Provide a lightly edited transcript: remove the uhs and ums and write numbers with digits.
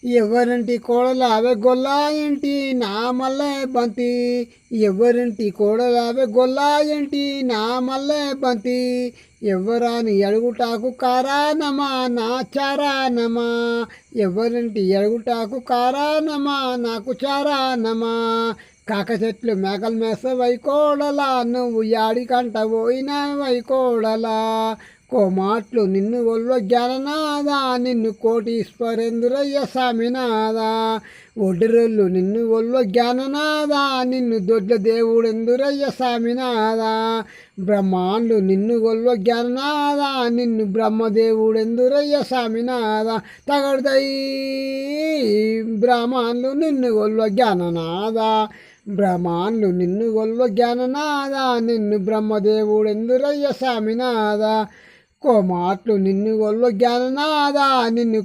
ఎవరింటి కోడలావే గొల్లా ఏంటి నా మల్లె బంతి, ఎవరింటి కోడలావే గొల్లా ఏంటి నా మల్లె బంతి, ఎవరాని అడుగుటాకు కారానమా నా చారానమా, ఎవరింటి అడుగుటాకు కారానమా నాకు చారానమా, కాక చెట్లు మేకలు మేసవై కోడలా నువ్వు యాడికంట పోయినా వై కోడలా, కోమాట్లు నిన్ను ఒళ్ళ జ్ఞాననాదా నిన్ను కోటీశ్వరేంద్రయ్య స్వామినాదా, ఒడ్డిరొల్లు నిన్ను ఒళ్ళ జ్ఞాననాదా నిన్ను దొడ్ల దేవుడెందురయ్య స్వామినాదా, బ్రహ్మాండు నిన్ను ఒళ్ళ జ్ఞాననాదా నిన్ను బ్రహ్మదేవుడెందురయ్య స్వామినాదా, తగడదై బ్రహ్మాండు నిన్ను ఒళ్ళ జ్ఞాననాదా, బ్రహ్మాండు నిన్ను ఒళ్ళ జ్ఞాననాదా నిన్ను బ్రహ్మదేవుడెందురయ్య స్వామినాదా, కోమాట్లు నిన్ను ఒళ్ళు జ్ఞాననాదా నిన్ను